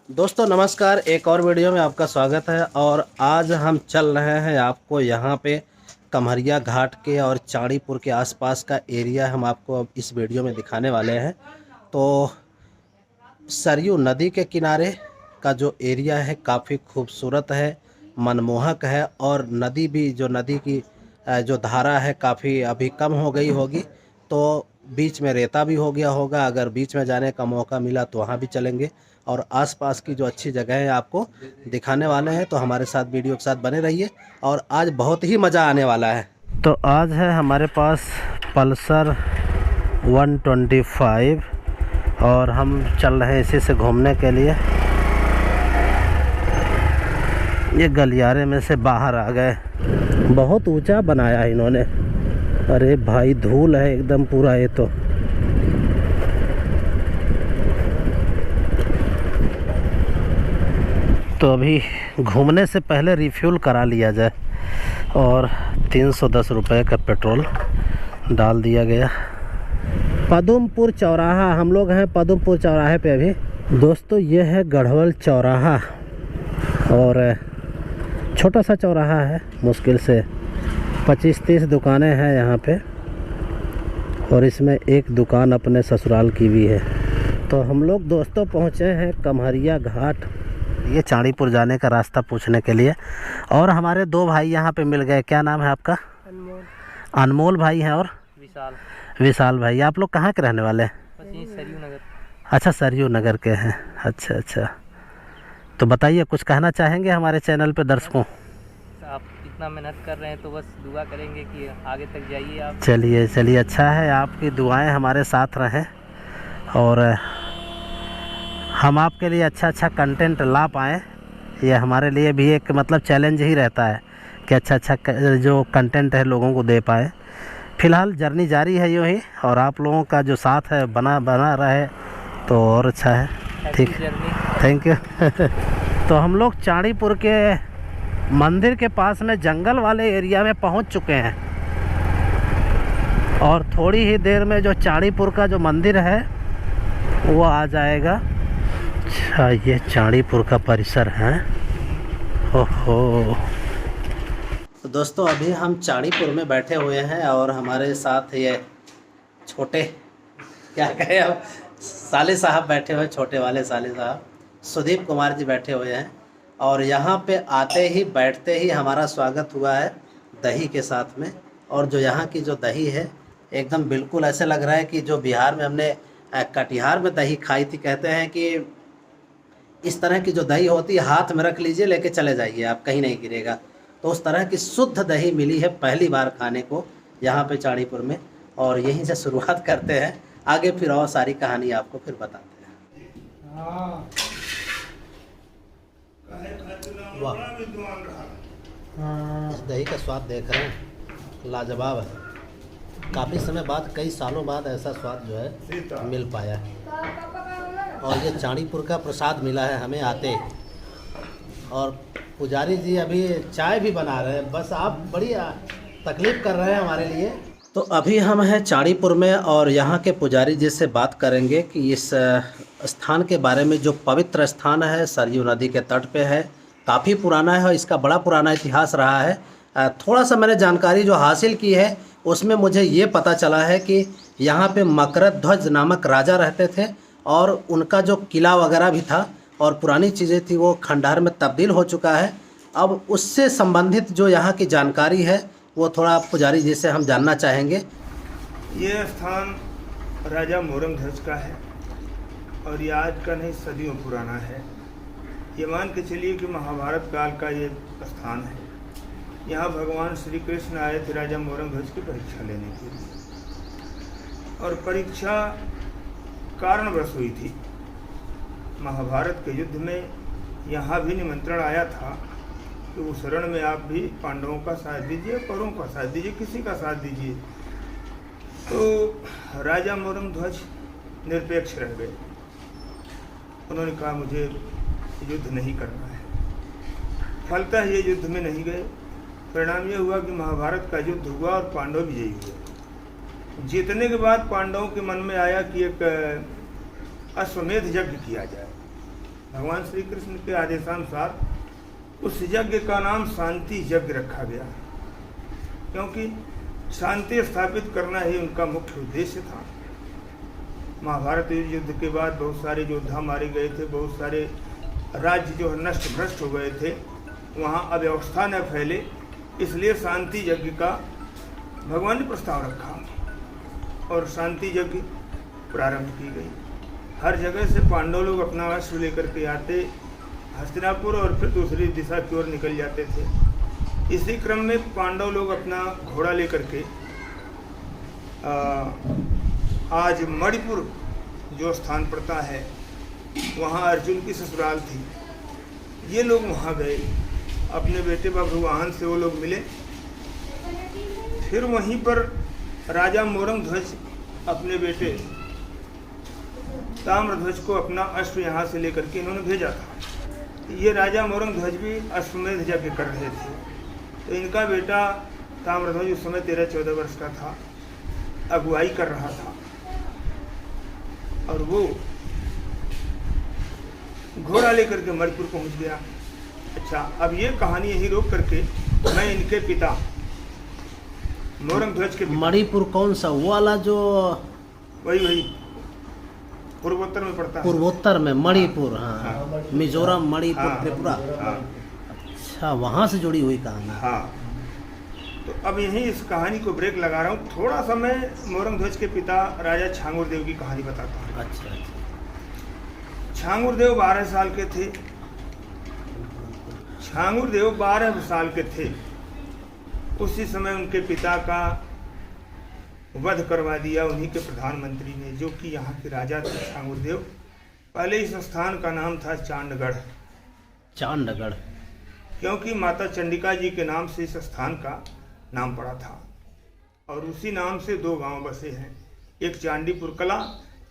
दोस्तों नमस्कार, एक और वीडियो में आपका स्वागत है। और आज हम चल रहे हैं आपको यहाँ पे कमरिया घाट के और चाड़ीपुर के आसपास का एरिया हम आपको अब इस वीडियो में दिखाने वाले हैं। तो सरयू नदी के किनारे का जो एरिया है काफ़ी खूबसूरत है, मनमोहक है। और नदी भी जो नदी की जो धारा है काफ़ी अभी कम हो गई होगी, तो बीच में रेता भी हो गया होगा। अगर बीच में जाने का मौका मिला तो वहाँ भी चलेंगे और आसपास की जो अच्छी जगह है आपको दिखाने वाले हैं। तो हमारे साथ वीडियो के साथ बने रहिए और आज बहुत ही मज़ा आने वाला है। तो आज है हमारे पास पल्सर 125 और हम चल रहे हैं इसी से घूमने के लिए। ये गलियारे में से बाहर आ गए, बहुत ऊंचा बनाया है इन्होंने। अरे भाई धूल है एकदम पूरा ये तो अभी घूमने से पहले रिफ्यूल करा लिया जाए और 310 रुपये का पेट्रोल डाल दिया गया। पदमपुर चौराहा, हम लोग हैं पदमपुर चौराहे पे अभी। दोस्तों ये है गढ़वल चौराहा और छोटा सा चौराहा है, मुश्किल से 25-30 दुकानें हैं यहाँ पे और इसमें एक दुकान अपने ससुराल की भी है। तो हम लोग दोस्तों पहुँचे हैं कमरिया घाट, ये चाड़ीपुर जाने का रास्ता पूछने के लिए। और हमारे दो भाई यहाँ पे मिल गए। क्या नाम है आपका? अनमोल। अनमोल भाई हैं और विशाल भाई। आप लोग कहाँ के रहने वाले हैं? सरयू नगर। अच्छा, सरयू नगर के हैं। अच्छा, तो बताइए, कुछ कहना चाहेंगे हमारे चैनल पे दर्शकों? आप इतना मेहनत कर रहे हैं तो बस दुआ करेंगे कि आगे तक जाइए आप। चलिए, अच्छा है, आपकी दुआएं हमारे साथ रहें और हम आपके लिए अच्छा कंटेंट ला पाएँ। ये हमारे लिए भी एक मतलब चैलेंज ही रहता है कि अच्छा जो कंटेंट है लोगों को दे पाए। फ़िलहाल जर्नी जारी है यूँ ही, और आप लोगों का जो साथ है बना रहे तो और अच्छा है। ठीक, थैंक यू। तो हम लोग चाड़ीपुर के मंदिर के पास में जंगल वाले एरिया में पहुंच चुके हैं और थोड़ी ही देर में जो चाड़ीपुर का जो मंदिर है वो आ जाएगा। अच्छा, ये चाड़ीपुर का परिसर है। ओहो, तो दोस्तों अभी हम चाड़ीपुर में बैठे हुए हैं और हमारे साथ ये छोटे, क्या कहें अब, साले साहब बैठे हुए, छोटे वाले साले साहब सुदीप कुमार जी बैठे हुए हैं। और यहाँ पे आते ही बैठते ही हमारा स्वागत हुआ है दही के साथ में। और जो यहाँ की जो दही है एकदम बिल्कुल ऐसे लग रहा है कि जो बिहार में हमने कटिहार में दही खाई थी। कहते हैं कि इस तरह की जो दही होती है हाथ में रख लीजिए, लेके चले जाइए, आप कहीं नहीं गिरेगा। तो उस तरह की शुद्ध दही मिली है पहली बार खाने को यहाँ पे चाड़ीपुर में। और यहीं से शुरुआत करते हैं, आगे फिर और सारी कहानी आपको फिर बताते हैं। वाह, इस दही का स्वाद देख रहे हैं, लाजवाब है। काफ़ी समय बाद, कई सालों बाद ऐसा स्वाद जो है मिल पाया है। और ये चाड़ीपुर का प्रसाद मिला है हमें आते। और पुजारी जी अभी चाय भी बना रहे हैं, बस आप बड़ी तकलीफ़ कर रहे हैं हमारे लिए। तो अभी हम हैं चाड़ीपुर में और यहाँ के पुजारी जी से बात करेंगे कि इस स्थान के बारे में। जो पवित्र स्थान है सरयू नदी के तट पे है, काफ़ी पुराना है और इसका बड़ा पुराना इतिहास रहा है। थोड़ा सा मैंने जानकारी जो हासिल की है उसमें मुझे ये पता चला है कि यहाँ पे मकरध्वज नामक राजा रहते थे और उनका जो किला वगैरह भी था और पुरानी चीज़ें थी वो खंडहर में तब्दील हो चुका है। अब उससे संबंधित जो यहाँ की जानकारी है वो थोड़ा पुजारी जी से हम जानना चाहेंगे। ये स्थान राजा मोरंगध्वज का है और ये आज का नहीं, सदियों पुराना है। ये मान के चलिए कि महाभारत काल का ये स्थान है। यहाँ भगवान श्री कृष्ण आए थे राजा मोरंगध्वज की परीक्षा लेने के लिए और परीक्षा कारणवश हुई थी। महाभारत के युद्ध में यहाँ भी निमंत्रण आया था कि उस रण में आप भी पांडवों का साथ दीजिए, कौरवों का साथ दीजिए, किसी का साथ दीजिए। तो राजा मोरंगध्वज निरपेक्ष रह गए। उन्होंने कहा मुझे युद्ध नहीं करना है। फलतः ये युद्ध में नहीं गए। परिणाम ये हुआ कि महाभारत का युद्ध हुआ और पांडव विजयी हुए। जीतने के बाद पांडवों के मन में आया कि एक अश्वमेध यज्ञ किया जाए। भगवान श्री कृष्ण के आदेशानुसार उस यज्ञ का नाम शांति यज्ञ रखा गया, क्योंकि शांति स्थापित करना ही उनका मुख्य उद्देश्य था। महाभारत युद्ध के बाद बहुत सारे योद्धा मारे गए थे, बहुत सारे राज्य जो नष्ट भ्रष्ट हो गए थे, वहाँ अव्यवस्था न फैले, इसलिए शांति यज्ञ का भगवान ने प्रस्ताव रखा और शांति यज्ञ प्रारंभ की गई। हर जगह से पांडव लोग अपना अश्व लेकर के आते हस्तिनापुर और फिर दूसरी दिशा की ओर निकल जाते थे। इसी क्रम में पांडव लोग अपना घोड़ा लेकर के आज मणिपुर जो स्थान पड़ता है वहाँ अर्जुन की ससुराल थी, ये लोग वहाँ गए, अपने बेटे बभ्रुवाहन से वो लोग मिले। फिर वहीं पर राजा मोरंगध्वज अपने बेटे ताम्रध्वज को अपना अश्व यहाँ से लेकर के इन्होंने भेजा था। ये राजा मोरंगध्वज भी अश्वमेध यज्ञ कर रहे थे, तो इनका बेटा ताम्रध्वज उस समय 13-14 वर्ष का था, अगुवाई कर रहा था और वो घोड़ा लेकर के मणिपुर पहुंच गया। अच्छा, अब ये कहानी यही रोक करके मैं इनके पिता मोरंगध्वज के मणिपुर कौन सा, वो वाला जो वही पूर्वोत्तर में पड़ता है। पूर्वोत्तर में मणिपुर, हाँ, मिजोरम, मणिपुर, हाँ, त्रिपुरा। हाँ, अच्छा, वहाँ से जुड़ी हुई कहानी। हाँ, तो अब यहीं इस कहानी को ब्रेक लगा रहा हूँ। थोड़ा सा मैं मोरंगध्वज के पिता राजा छांगुरदेव की कहानी बताता हूँ। अच्छा। छांगुरदेव 12 साल के थे। छांगुरदेव 12 साल के थे, उसी समय उनके पिता का वध करवा दिया उन्हीं के प्रधानमंत्री ने, जो कि यहाँ के राजा थे छांगुरदेव। पहले इस स्थान का नाम था चांडगढ़। चांडगढ़ क्योंकि माता चंडिका जी के नाम से इस स्थान का नाम पड़ा था और उसी नाम से 2 गांव बसे हैं, एक चांदीपुर कला,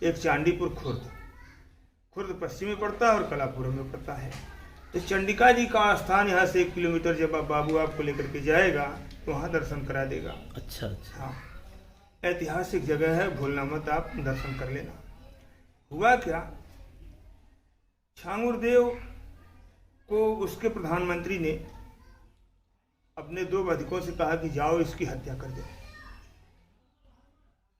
एक चांदीपुर खुर्द। खुर्द पश्चिम में पड़ता है और कला पूर्व में पड़ता है। तो चंडिका जी का स्थान यहाँ से 1 किलोमीटर जब बाबू आपको लेकर के जाएगा तो वहाँ दर्शन करा देगा। अच्छा। हाँ, ऐतिहासिक जगह है, भूलना मत, आप दर्शन कर लेना। हुआ क्या, छांगुरदेव को उसके प्रधानमंत्री ने अपने 2 बधिकों से कहा कि जाओ इसकी हत्या कर दो,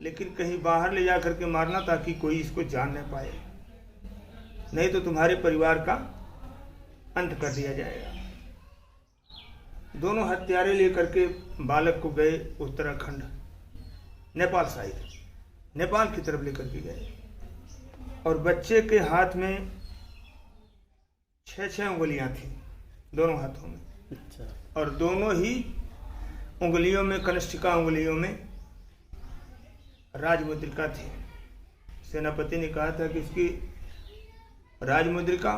लेकिन कहीं बाहर ले जा करके मारना ताकि कोई इसको जान न पाए, नहीं तो तुम्हारे परिवार का अंत कर दिया जाएगा। दोनों हत्यारे लेकर के बालक को गए उत्तराखंड, नेपाल साइड, नेपाल की तरफ लेकर के गए और बच्चे के हाथ में 6 उंगलियां थी दोनों हाथों में। अच्छा। और दोनों ही उंगलियों में, कनिष्ठिका उंगलियों में राजमुद्रिका थी। सेनापति ने कहा था कि इसकी राजमुद्रिका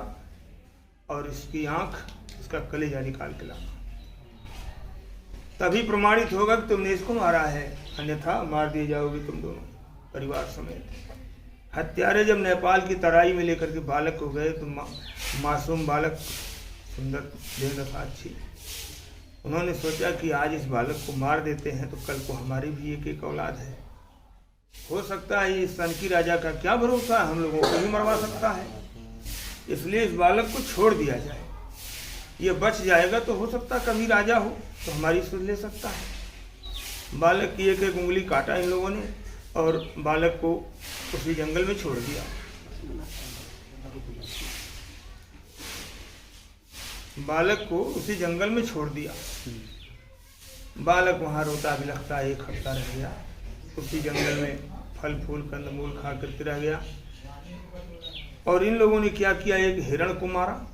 और इसकी आंख, इसका कलेजा निकाल के लाना, तभी प्रमाणित होगा कि तुमने इसको मारा है, अन्यथा मार दिए जाओगे तुम दोनों परिवार समेत। हत्यारे जब नेपाल की तराई में लेकर के बालक को गए तो मासूम बालक, सुंदर देहदशा अच्छी, उन्होंने सोचा कि आज इस बालक को मार देते हैं तो कल को हमारी भी एक औलाद है, हो सकता है इस सनकी राजा का क्या भरोसा है, हम लोगों को भी मरवा सकता है, इसलिए इस बालक को छोड़ दिया जाए, ये बच जाएगा तो हो सकता कभी राजा हो तो हमारी सुध ले सकता है। बालक की एक उंगली काटा इन लोगों ने और बालक को उसी जंगल में छोड़ दिया। बालक को उसी जंगल में छोड़ दिया। बालक वहाँ रोता बिलखता 1 हफ्ता रह गया, उसी जंगल में फल फूल कंदमूल खा करके रह गया। और इन लोगों ने क्या किया, एक हिरण को मारा,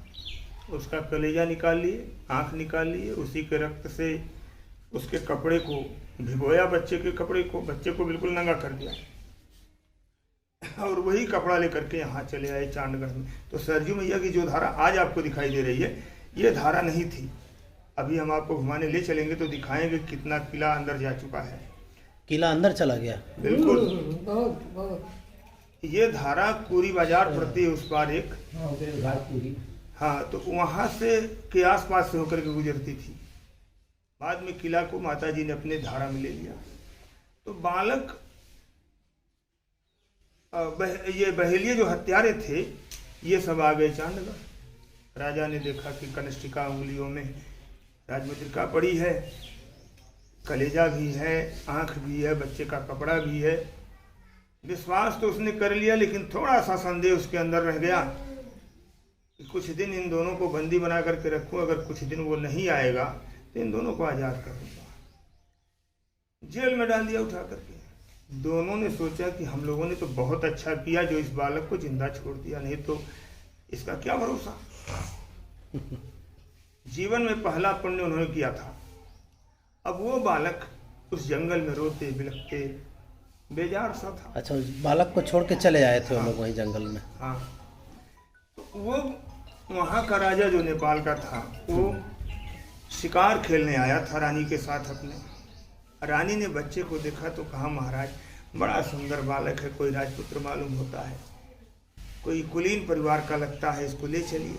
उसका कलेजा निकाल लिए, आँख निकाल लिए, उसी के रक्त से उसके कपड़े को भिगोया, बच्चे के कपड़े को, बच्चे को बिल्कुल नंगा कर दिया और वही कपड़ा लेकर के यहाँ चले आए चांडगढ़ में। तो सरजू मैया की जो धारा आज आपको दिखाई दे रही है, ये धारा नहीं थी। अभी हम आपको घुमाने ले चलेंगे तो दिखाएंगे कितना किला अंदर जा चुका है। किला अंदर चला गया? बिल्कुल। ये धारा पूरी बाजार पड़ती है उस पार एक, हाँ, तो वहाँ से के आसपास से होकर के गुजरती थी। बाद में किला को माता जी ने अपने धारा में ले लिया। तो बालक ये बहेलिए जो हत्यारे थे, ये सब आ गए चांडगढ़। राजा ने देखा कि कनिष्ठिका उंगलियों में राजमुद्रिका पड़ी है, कलेजा भी है, आँख भी है, बच्चे का कपड़ा भी है। विश्वास तो उसने कर लिया, लेकिन थोड़ा सा संदेह उसके अंदर रह गया कि कुछ दिन इन दोनों को बंदी बना करके रखूं, अगर कुछ दिन वो नहीं आएगा तो इन दोनों को आज़ाद कर दूंगा। जेल में डाल दिया उठा करके। दोनों ने सोचा कि हम लोगों ने तो बहुत अच्छा किया जो इस बालक को जिंदा छोड़ दिया, नहीं तो इसका क्या भरोसा। जीवन में पहला पुण्य उन्होंने किया था। अब वो बालक उस जंगल में रोते बिलखते बेजार सा था। अच्छा, उस बालक को छोड़ के चले आए थे वो लोग वहीं जंगल में। हाँ, तो वो वहाँ का राजा जो नेपाल का था, वो शिकार खेलने आया था रानी के साथ अपने। रानी ने बच्चे को देखा तो कहा, महाराज बड़ा सुंदर बालक है, कोई राजपुत्र मालूम होता है, कोई कुलीन परिवार का लगता है, इसको ले चलिए,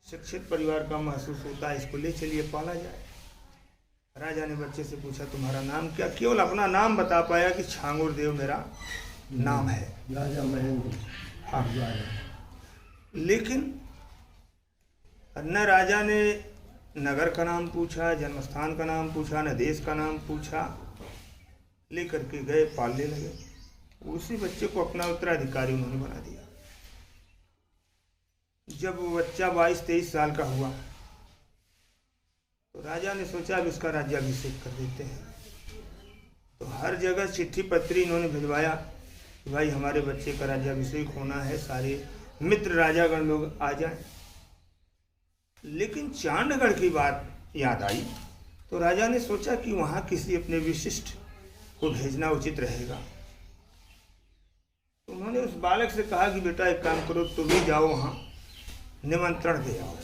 शिक्षित परिवार का महसूस होता है, इसको ले चलिए, पाला जाए। राजा ने बच्चे से पूछा, तुम्हारा नाम क्या? केवल अपना नाम बता पाया कि छांगुर देव मेरा नाम है, राजा महेंद्र। हाँ। लेकिन न राजा ने नगर का नाम पूछा, जन्मस्थान का नाम पूछा, न देश का नाम पूछा, लेकर के गए, पालने लगे। उसी बच्चे को अपना उत्तराधिकारी उन्होंने बना दिया। जब वो बच्चा 22-23 साल का हुआ तो राजा ने सोचा अब इसका राज्याभिषेक कर देते हैं। तो हर जगह चिट्ठी पत्री इन्होंने भिजवाया कि भाई हमारे बच्चे का राज्याभिषेक होना है, सारे मित्र राजागण लोग आ जाएं। लेकिन चांडगढ़ की बात याद आई तो राजा ने सोचा कि वहाँ किसी अपने विशिष्ट को भेजना उचित रहेगा। तो उन्होंने उस बालक से कहा कि बेटा एक काम करो, तुम भी जाओ, वहाँ निमंत्रण दे आओ।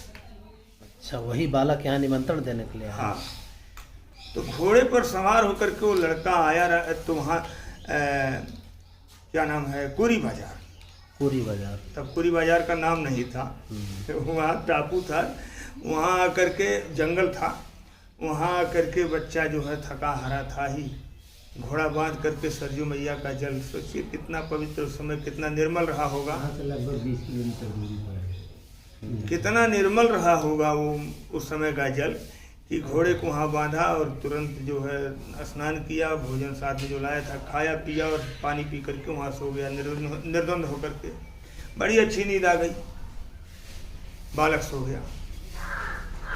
अच्छा, वही बालक यहाँ निमंत्रण देने के लिए आया। हाँ, तो घोड़े पर सवार होकर के वो लड़का आया। तो वहाँ क्या नाम है, कुरी बाजार। पूरी बाजार। तब कुरी बाजार का नाम नहीं था, वहाँ टापू था। वहाँ आकर के जंगल था, वहाँ आकर के बच्चा जो है थका हारा था ही, घोड़ा बांध करके सरजू मैया का जल, सोचिए कितना पवित्र उस समय, कितना निर्मल रहा होगा। यहाँ से लगभग 20 किलोमीटर दूरी पर है। कितना निर्मल रहा होगा वो उस समय का जल कि घोड़े को वहाँ बांधा और तुरंत जो है स्नान किया, भोजन साथ में जो लाया था खाया पिया और पानी पी करके वहाँ सो गया निर्द्वंद होकर के। बड़ी अच्छी नींद आ गई, बालक सो गया।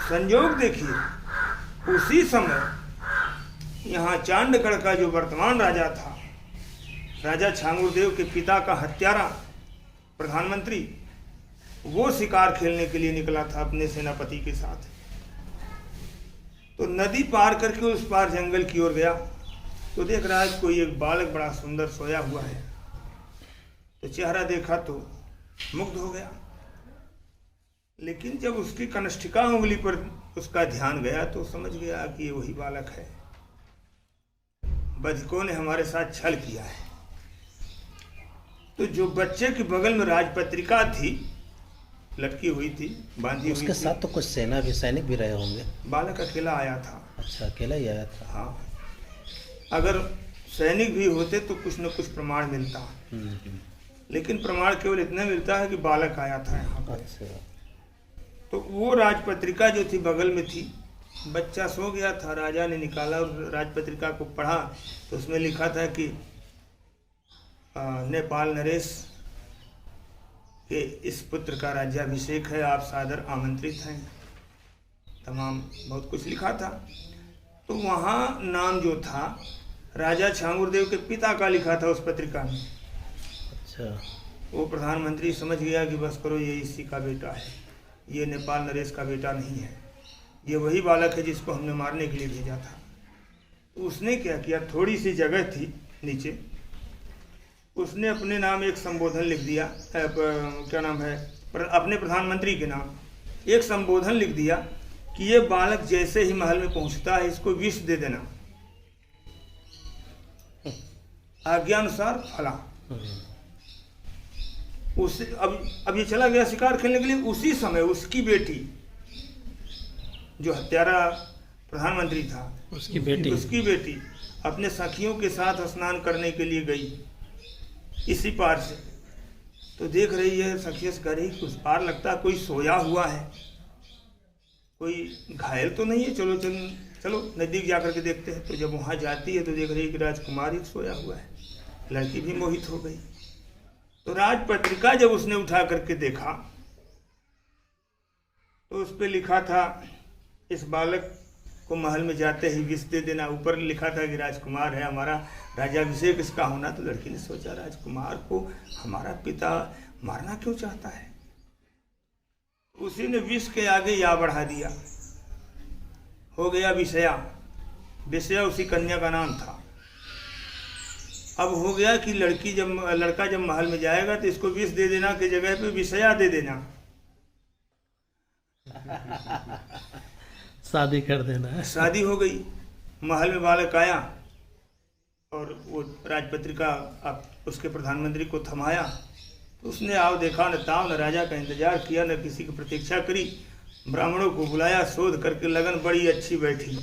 संयोग देखिए उसी समय यहाँ चांडगढ़ का जो वर्तमान राजा था, राजा छांगुर देव के पिता का हत्यारा प्रधानमंत्री, वो शिकार खेलने के लिए निकला था अपने सेनापति के साथ। तो नदी पार करके उस पार जंगल की ओर गया तो देख रहा है कोई एक बालक बड़ा सुंदर सोया हुआ है। तो चेहरा देखा तो मुग्ध हो गया। लेकिन जब उसकी कनिष्ठिका उंगली पर उसका ध्यान गया तो समझ गया कि ये वही बालक है, बधिकों ने हमारे साथ छल किया है। तो जो बच्चे के बगल में राजपत्रिका थी, लटकी हुई थी, बांधी हुई थी, उसके साथ तो कुछ सेना भी, सैनिक भी रहे होंगे। बालक अकेला आया था। अच्छा, अकेला ही आया था। हाँ, अगर सैनिक भी होते तो कुछ न कुछ प्रमाण मिलता, लेकिन प्रमाण केवल इतना मिलता है कि बालक आया था यहाँ पर। अच्छा, तो वो राजपत्रिका जो थी बगल में थी, बच्चा सो गया था। राजा ने निकाला और राजपत्रिका को पढ़ा तो उसमें लिखा था कि नेपाल नरेश के इस पुत्र का राज्याभिषेक है, आप सादर आमंत्रित हैं। तमाम बहुत कुछ लिखा था। तो वहाँ नाम जो था राजा छांगुरदेव के पिता का लिखा था उस पत्रिका में। अच्छा, वो प्रधानमंत्री समझ गया कि बस करो, ये इसी का बेटा है, ये नेपाल नरेश का बेटा नहीं है, ये वही बालक है जिसको हमने मारने के लिए भेजा था। तो उसने क्या किया, थोड़ी सी जगह थी नीचे, उसने अपने नाम एक संबोधन लिख दिया, क्या नाम है, अपने प्रधानमंत्री के नाम एक संबोधन लिख दिया कि ये बालक जैसे ही महल में पहुंचता है इसको विष दे देना, आज्ञानुसार फला। उस अब ये चला गया शिकार खेलने के लिए। उसी समय उसकी बेटी जो हत्यारा प्रधानमंत्री था, उसकी बेटी अपने सखियों के साथ स्नान करने के लिए गई इसी पार से। तो देख रही है, सखिया से कह रही उस पार लगता है कोई सोया हुआ है, कोई घायल तो नहीं है, चलो नज़दीक जा कर के देखते हैं। तो जब वहाँ जाती है तो देख रही है कि राजकुमार ही सोया हुआ है। लड़की भी मोहित हो गई। तो राजपत्रिका जब उसने उठा करके देखा तो उस पर लिखा था, इस बालक को महल में जाते ही विष दे देना। ऊपर लिखा था कि राजकुमार है, हमारा राजाभिषेक इसका होना। तो लड़की ने सोचा, राजकुमार को हमारा पिता मारना क्यों चाहता है? उसी ने विष के आगे या बढ़ा दिया, हो गया विषया। विषया उसी कन्या का नाम था। अब हो गया कि लड़का जब महल में जाएगा तो इसको विष दे देना की जगह पे विषया दे देना, शादी कर देना है। शादी हो गई। महल में बालक आया और वो राजपत्रिका अब उसके प्रधानमंत्री को थमाया। तो उसने आओ देखा, न ताव न राजा का इंतजार किया, न किसी की प्रतीक्षा करी। ब्राह्मणों को बुलाया, शोध करके लगन बड़ी अच्छी बैठी,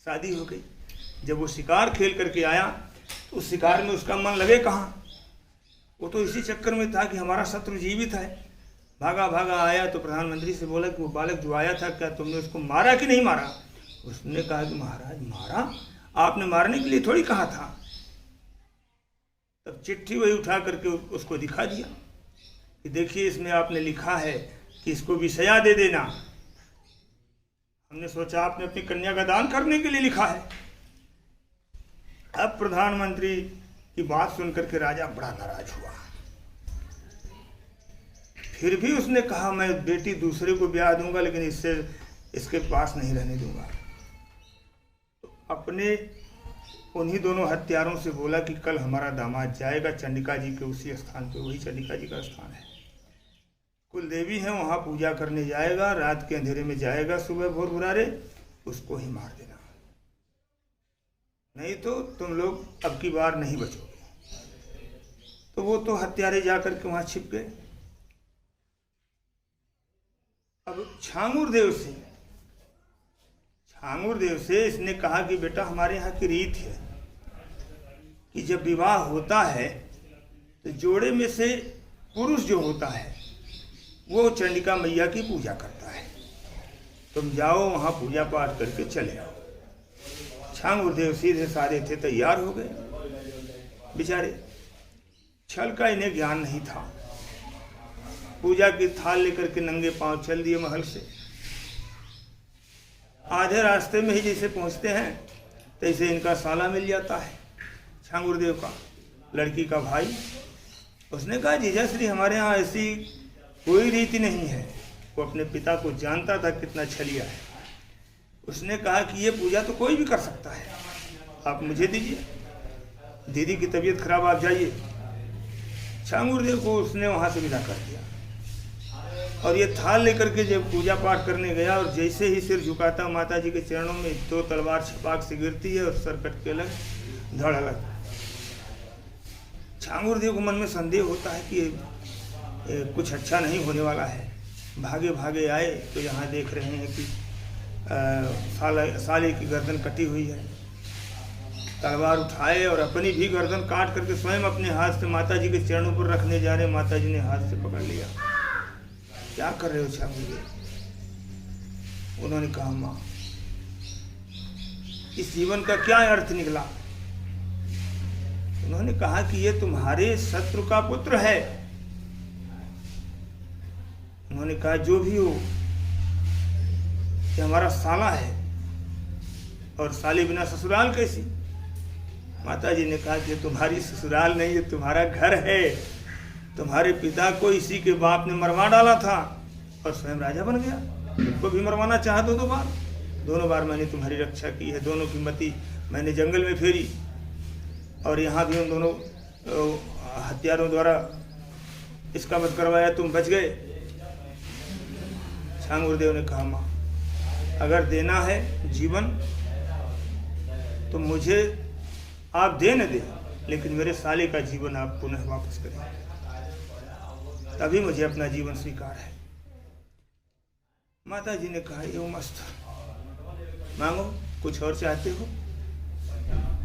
शादी हो गई। जब वो शिकार खेल करके आया तो उस शिकार में उसका मन लगे कहाँ? वो तो इसी चक्कर में था कि हमारा शत्रु जीवित है। भागा भागा आया तो प्रधानमंत्री से बोला कि वो बालक जो आया था, क्या तुमने उसको मारा कि नहीं मारा? उसने कहा कि महाराज मारा, आपने मारने के लिए थोड़ी कहा था। तब चिट्ठी वही उठा करके उसको दिखा दिया कि देखिए इसमें आपने लिखा है कि इसको विषया दे देना। हमने सोचा आपने अपनी कन्या का दान करने के लिए लिखा है। अब प्रधानमंत्री की बात सुनकर के राजा बड़ा नाराज हुआ। फिर भी उसने कहा, मैं बेटी दूसरे को ब्याह दूंगा, लेकिन इसके पास नहीं रहने दूंगा। तो अपने उन्हीं दोनों हत्यारों से बोला कि कल हमारा दामाद जाएगा चंडिका जी के उसी स्थान पे, वही चंडिका जी का स्थान है, कुल देवी है, वहाँ पूजा करने जाएगा। रात के अंधेरे में जाएगा, सुबह भोर भुरारे उसको ही मार देना, नहीं तो तुम लोग अब की बार नहीं बचोगे। तो वो तो हत्यारे जा करके वहाँ छिप गए। अब छांगुर देव से इसने कहा कि बेटा हमारे यहाँ की रीत है कि जब विवाह होता है तो जोड़े में से पुरुष जो होता है वो चंडिका मैया की पूजा करता है। तुम जाओ वहाँ पूजा पाठ करके चले आओ। छांगुर देव सीधे सारे थे, तैयार हो गए। बेचारे छल का इन्हें ज्ञान नहीं था। पूजा की थाल लेकर के नंगे पांव चल दिए महल से। आधे रास्ते में ही जैसे पहुंचते हैं तैसे इनका साला मिल जाता है, छांगुर देव का, लड़की का भाई। उसने कहा, जीजा श्री हमारे यहाँ ऐसी कोई रीति नहीं है। वो अपने पिता को जानता था कितना छलिया है। उसने कहा कि ये पूजा तो कोई भी कर सकता है, आप मुझे दीजिए, दीदी की तबीयत खराब, आप जाइए। छांगुर देव को उसने वहाँ से विदा कर दिया और ये थाल लेकर के जब पूजा पाठ करने गया और जैसे ही सिर झुकाता माता जी के चरणों में दो तलवार छपाक से गिरती है और सर कट के अलग, धड़ अलग। छांगुर देव को मन में संदेह होता है कि कुछ अच्छा नहीं होने वाला है। भागे भागे आए तो यहाँ देख रहे हैं कि साले की गर्दन कटी हुई है। तलवार उठाए और अपनी भी गर्दन काट करके स्वयं अपने हाथ से माता जी के चरणों पर रखने जा रहे। माता जी ने हाथ से पकड़ लिया। क्या कर रहे हो छांगुर देव? उन्होंने कहा, माँ इस जीवन का क्या अर्थ निकला? उन्होंने कहा कि ये तुम्हारे शत्रु का पुत्र है। उन्होंने कहा, जो भी हो ये हमारा साला है और साली बिना ससुराल कैसी? माता जी ने कहा कि तुम्हारी ससुराल नहीं, ये तुम्हारा घर है। तुम्हारे पिता को इसी के बाप ने मरवा डाला था और स्वयं राजा बन गया। तुमको भी मरवाना चाहा तो 2 बार। दोनों बार मैंने तुम्हारी रक्षा की है, दोनों की मति मैंने जंगल में फेरी और यहाँ भी उन दोनों हत्यारों द्वारा इसका वध करवाया, तुम बच गए। छांगुर देव ने कहा, माँ अगर देना है जीवन तो मुझे आप दे न दे, लेकिन मेरे साले का जीवन आप पुनः वापस करें, तभी मुझे अपना जीवन स्वीकार है। माता जी ने कहा, ये मस्त, मांगो, कुछ और चाहते हो?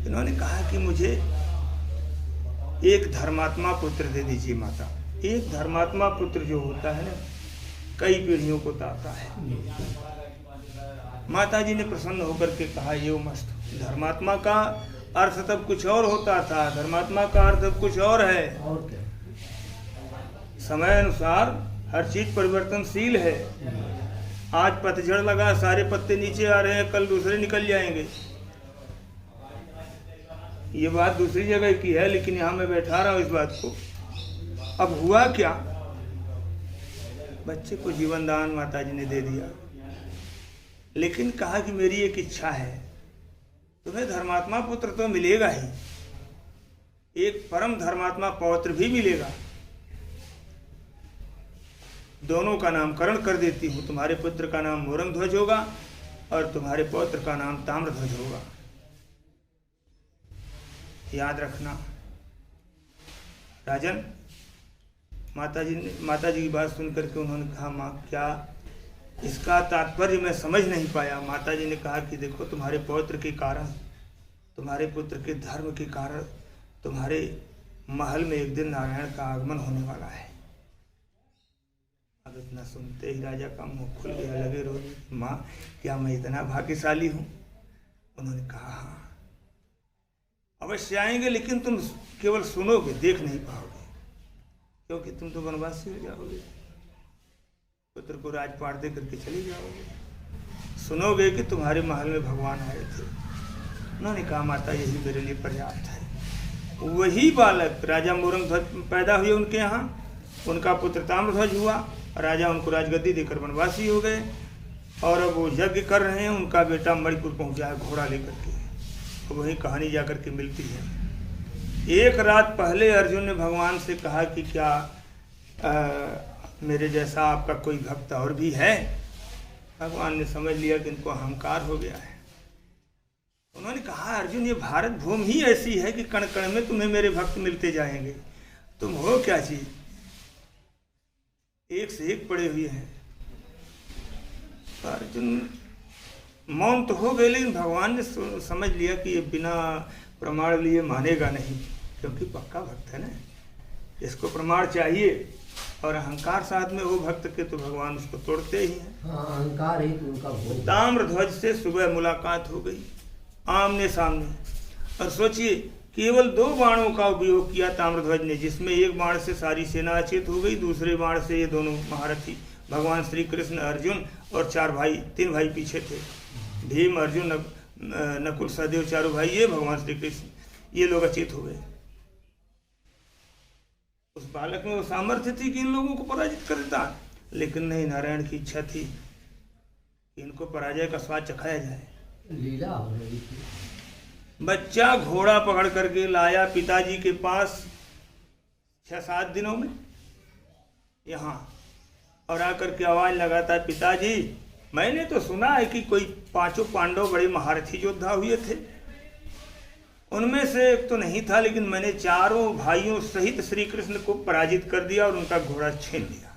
इन्होंने कहा कि मुझे एक धर्मात्मा पुत्र दे दीजिए माता। एक धर्मात्मा पुत्र जो होता है ना, कई पीढ़ियों को ताता है। माता जी ने प्रसन्न होकर के कहा, ये मस्त। धर्मात्मा का अर्थ तब कुछ और होता था, धर्मात्मा का अर्थ अब कुछ और है। और क्या? समय अनुसार हर चीज परिवर्तनशील है। आज पतझड़ लगा, सारे पत्ते नीचे आ रहे हैं, कल दूसरे निकल जाएंगे। ये बात दूसरी जगह की है, लेकिन यहाँ मैं बैठा रहा हूँ इस बात को। अब हुआ क्या, बच्चे को जीवन दान माता जी ने दे दिया, लेकिन कहा कि मेरी एक इच्छा है, तुम्हें धर्मात्मा पुत्र तो मिलेगा ही, एक परम धर्मात्मा पौत्र भी मिलेगा। दोनों का नामकरण कर देती हूँ, तुम्हारे पुत्र का नाम मोरंग ध्वज होगा और तुम्हारे पौत्र का नाम ताम्रध्वज होगा। याद रखना राजन। माता जी की बात सुन करके उन्होंने कहा, माँ क्या इसका तात्पर्य मैं समझ नहीं पाया। माता जी ने कहा कि देखो, तुम्हारे पौत्र के कारण, तुम्हारे पुत्र के धर्म के कारण तुम्हारे महल में एक दिन नारायण का आगमन होने वाला है। अब इतना सुनते ही राजा का मुंह खुल गया, लगे रोने। माँ क्या मैं इतना भाग्यशाली हूँ? उन्होंने कहा, हाँ अवश्य आएंगे, लेकिन तुम केवल सुनोगे, देख नहीं पाओगे, क्योंकि तुम तो वनवासी हो जाओगे, पुत्र को राजपाट दे करके चले जाओगे। सुनोगे कि तुम्हारे महल में भगवान आए थे। उन्होंने कहा, माता यही मेरे लिए पर्याप्त है। वही बालक राजा मोरंग ध्वज पैदा हुए उनके यहाँ, उनका पुत्र ताम्रध्वज हुआ, राजा उनको राजगद्दी देकर वनवासी हो गए, और अब वो यज्ञ कर रहे हैं। उनका बेटा मणिपुर पहुंचा है घोड़ा लेकर के, तो वही कहानी जाकर के मिलती है। एक रात पहले अर्जुन ने भगवान से कहा कि क्या मेरे जैसा आपका कोई भक्त और भी है? भगवान ने समझ लिया कि इनको अहंकार हो गया है। उन्होंने कहा, अर्जुन ये भारत भूमि ही ऐसी है कि कण कण में तुम्हें मेरे भक्त मिलते जाएंगे, तुम हो क्या चीज, एक से एक पड़े हुए हैं। अर्जुन मौन तो हो गए, लेकिन भगवान ने समझ लिया कि ये बिना प्रमाण लिए मानेगा नहीं, क्योंकि पक्का भक्त है ना, इसको प्रमाण चाहिए। और अहंकार साथ में हो भक्त के, तो भगवान उसको तोड़ते ही हैं। हाँ, अहंकार ही तो उनका भोग। ताम्रध्वज से सुबह मुलाकात हो गई आमने सामने, और सोचिए केवल 2 बाणों का उपयोग किया ताम्रध्वज ने, जिसमें एक बाण से सारी सेना अचेत हो गई, दूसरे बाण से ये दोनों महारथी भगवान श्री कृष्ण, अर्जुन और 3 भाई पीछे थे। भीम, अर्जुन, नकुल, सहदेव, चारों भाई, ये भगवान श्री कृष्ण, ये लोग अचेत हो गए। उस बालक में वो सामर्थ्य थी कि इन लोगों को पराजित कर देता, लेकिन नहीं, नारायण की इच्छा थी कि इनको पराजय का स्वाद चखाया जाए। लीला हो रही थी। बच्चा घोड़ा पकड़ करके लाया पिताजी के पास 6-7 दिनों में यहाँ, और आकर के आवाज लगाता, पिताजी मैंने तो सुना है कि कोई 5 पांडव बड़े महारथी योद्धा हुए थे, उनमें से एक तो नहीं था, लेकिन मैंने 4 भाइयों सहित श्री कृष्ण को पराजित कर दिया और उनका घोड़ा छीन लिया।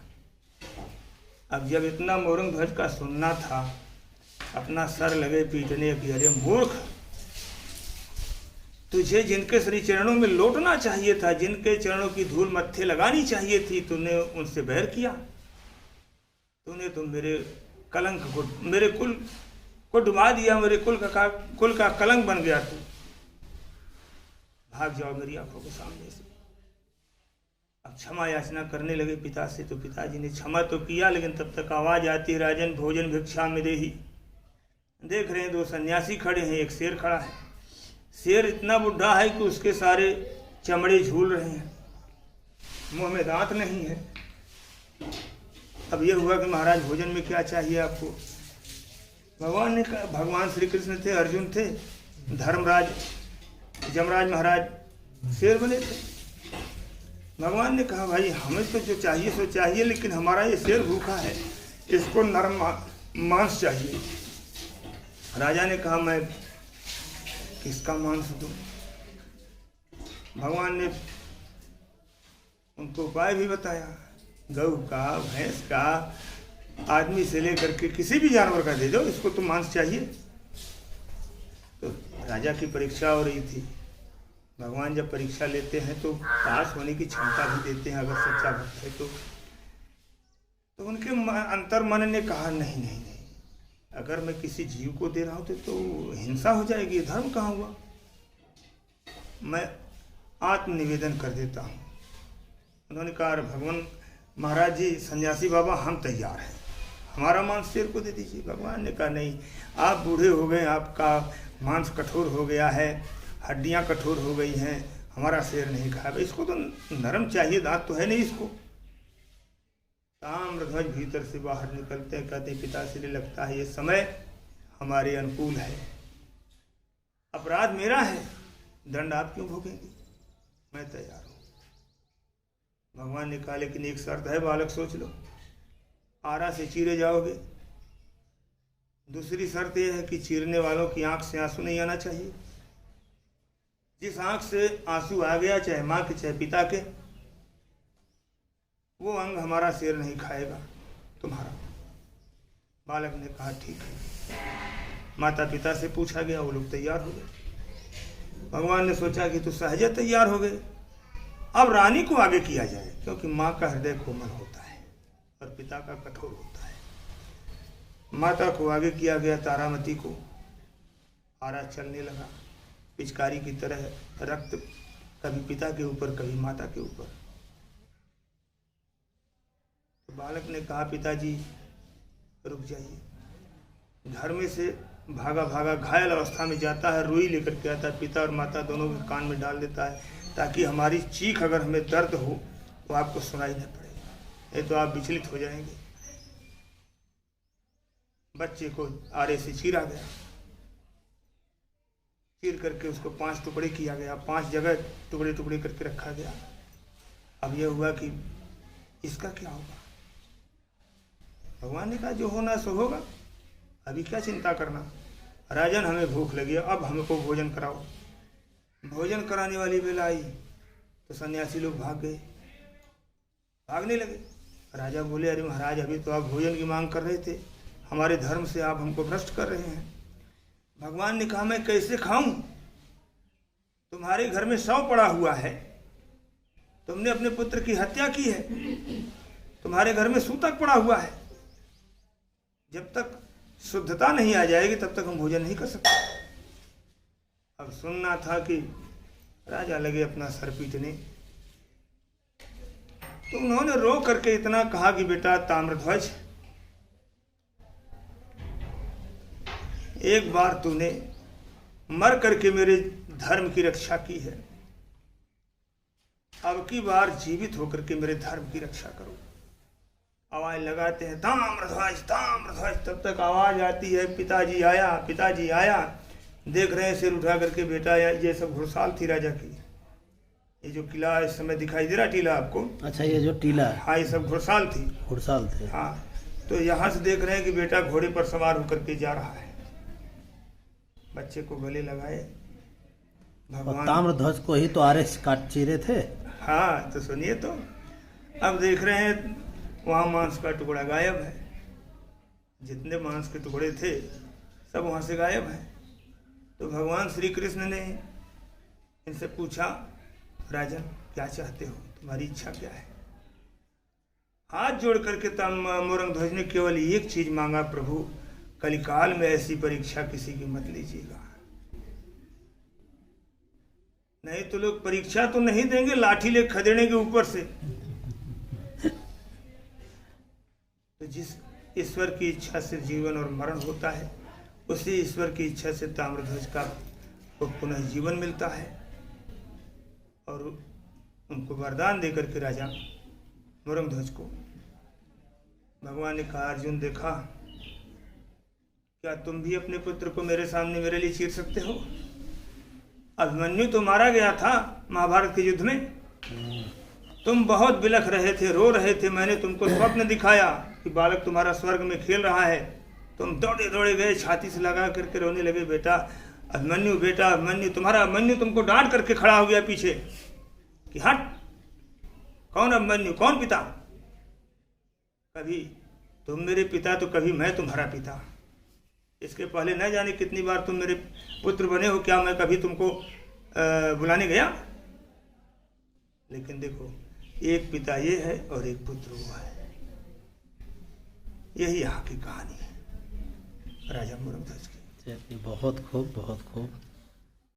अब जब इतना मोरंग ध्वज का सुनना था, अपना सर लगे पीटने की, अरे मूर्ख, तुझे जिनके श्री चरणों में लौटना चाहिए था, जिनके चरणों की धूल मत्थे लगानी चाहिए थी, तूने उनसे बैर किया। तूने तो मेरे कलंक को, मेरे कुल को डुबा दिया, मेरे कुल का कलंक बन गया तू। भाग जाओ मेरी आंखों के सामने से। अब क्षमा याचना करने लगे पिता से, तो पिताजी ने क्षमा तो किया, लेकिन तब तक आवाज आती, राजन भोजन भिक्षा में देही। देख रहे हैं 2 सन्यासी खड़े हैं, एक शेर खड़ा है। शेर इतना बुढ़ा है कि उसके सारे चमड़े झूल रहे हैं, मुंह में दांत नहीं है। अब यह हुआ कि महाराज भोजन में क्या चाहिए आपको? भगवान ने कहा, भगवान श्री कृष्ण थे, अर्जुन थे, धर्मराज जमराज महाराज शेर बने थे। भगवान ने कहा, भाई हमें तो जो चाहिए सो चाहिए, लेकिन हमारा ये शेर भूखा है, इसको नरम मांस चाहिए। राजा ने कहा, मैं किसका मांस दूं? भगवान ने उनको उपाय भी बताया, गऊ का, भैंस का, आदमी से लेकर के किसी भी जानवर का दे दो, इसको तो मांस चाहिए। तो राजा की परीक्षा हो रही थी, भगवान जब परीक्षा लेते हैं तो पास होने की क्षमता भी देते हैं अगर सच्चा भक्त है तो उनके अंतर मन ने कहा नहीं नहीं नहीं, अगर मैं किसी जीव को दे रहा हूँ तो हिंसा हो जाएगी, धर्म कहाँ हुआ। मैं आत्मनिवेदन कर देता हूँ। उन्होंने कहा भगवान महाराज जी, सन्यासी बाबा हम तैयार हैं, हमारा मांस शेर को दे दीजिए। भगवान ने कहा नहीं, आप बूढ़े हो गए, आपका मांस कठोर हो गया है, हड्डियां कठोर हो गई हैं, हमारा शेर नहीं खाएगा, इसको तो नरम चाहिए, दांत तो है नहीं इसको। ताम्रध्वज भीतर से बाहर निकलते हैं, कहते पिताश्री लगता है ये समय हमारे अनुकूल है, अपराध मेरा है, दंड आप क्यों भोगेंगे, मैं तैयार हूँ। भगवान ने कहा लेकिन एक शर्त है बालक, सोच लो, आरा से चीरे जाओगे। दूसरी शर्त यह है कि चीरने वालों की आंख से आंसू नहीं आना चाहिए। जिस आंख से आंसू आ गया, चाहे माँ के चाहे पिता के, वो अंग हमारा शेर नहीं खाएगा, तुम्हारा। बालक ने कहा ठीक है। माता पिता से पूछा गया, वो लोग तैयार हो गए। भगवान ने सोचा कि तो सहज तैयार हो गए, अब रानी को आगे किया जाए, क्योंकि माँ का हृदय कोमल होता है और पिता का कठोर होता है। माता को आगे किया गया, तारामती को। आरा चलने लगा पिचकारी की तरह, रक्त कभी पिता के ऊपर कभी माता के ऊपर। तो बालक ने कहा पिताजी रुक जाइए। घर में से भागा भागा घायल अवस्था में जाता है, रुई लेकर के आता है, पिता और माता दोनों के कान में डाल देता है, ताकि हमारी चीख अगर हमें दर्द हो वो आपको सुनाई न पड़े, ये तो आप विचलित हो जाएंगे। बच्चे को आरे से चीरा गया, चीर करके उसको 5 टुकड़े किया गया, 5 जगह टुकड़े टुकड़े करके रखा गया। अब यह हुआ कि इसका क्या होगा। भगवान ने कहा जो होना सो होगा, अभी क्या चिंता करना। राजन हमें भूख लगी है, अब हमको भोजन कराओ। भोजन कराने वाली बेला आई तो सन्यासी लोग भागने लगे। राजा बोले अरे महाराज, अभी तो आप भोजन की मांग कर रहे थे, हमारे धर्म से आप हमको भ्रष्ट कर रहे हैं। भगवान ने कहा मैं कैसे खाऊं, तुम्हारे घर में शव पड़ा हुआ है, तुमने अपने पुत्र की हत्या की है, तुम्हारे घर में सूतक पड़ा हुआ है, जब तक शुद्धता नहीं आ जाएगी तब तक हम भोजन नहीं कर सकते। अब सुनना था कि राजा लगे अपना सर पीटने, तो उन्होंने रो करके इतना कहा कि बेटा ताम्रध्वज, एक बार तूने मर करके मेरे धर्म की रक्षा की है, अब की बार जीवित होकर के मेरे धर्म की रक्षा करो। आवाज लगाते हैं ताम्रध्वज ताम्रध्वज, तब तक आवाज आती है पिताजी आया पिताजी आया। देख रहे हैं सिर उठा करके, बेटा ये सब घुड़साल थी राजा की। ये जो किला इस समय दिखाई दे रहा टीला आपको, अच्छा ये जो टीला है, हाँ ये सब घुड़साल थी। घुड़साल थे, हाँ। तो यहाँ से देख रहे हैं कि बेटा घोड़े पर सवार होकर के जा रहा है। बच्चे को गले लगाए भगवान। ताम्रध्वज को ही तो आरे काट चीरे थे। हाँ तो सुनिए, तो अब देख रहे हैं वहाँ मांस का टुकड़ा गायब है, जितने मांस के टुकड़े थे सब वहाँ से गायब हैं। तो भगवान श्री कृष्ण ने इनसे पूछा राजन क्या चाहते हो, तुम्हारी इच्छा क्या है। हाथ जोड़ करके मोरंगध्वज ने केवल एक चीज मांगा, प्रभु कलिकाल में ऐसी परीक्षा किसी की मत लीजिएगा, नहीं तो लोग परीक्षा तो नहीं देंगे, लाठी ले खदेड़ेंगे ऊपर से। तो जिस ईश्वर की इच्छा से जीवन और मरण होता है, उसी ईश्वर की इच्छा से ताम्रध्वज का को पुनः जीवन मिलता है। और उनको वरदान देकर के राजा मोरंगध्वज को भगवान ने कहा अर्जुन देखा, क्या तुम भी अपने पुत्र को मेरे सामने मेरे लिए चीर सकते हो। अभिमन्यु तो मारा गया था महाभारत के युद्ध में, तुम बहुत बिलख रहे थे, रो रहे थे, मैंने तुमको स्वप्न दिखाया कि बालक तुम्हारा स्वर्ग में खेल रहा है, तुम दौड़े दौड़े गए, छाती से लगा करके रोने लगे, बेटा अभिमन्यु बेटा अभिमन्यु। तुम्हारा अभिमन्यु तुमको डांट करके खड़ा हो गया पीछे कि हट, कौन अभिमन्यु, कौन पिता। कभी तुम मेरे पिता तो कभी मैं तुम्हारा पिता। इसके पहले न जाने कितनी बार तुम मेरे पुत्र बने हो, क्या मैं कभी तुमको बुलाने गया, लेकिन देखो एक पिता ये है और एक पुत्र वो है। यही यहाँ की कहानी है राजा मोरंगध्वज की। बहुत खूब, बहुत खूब।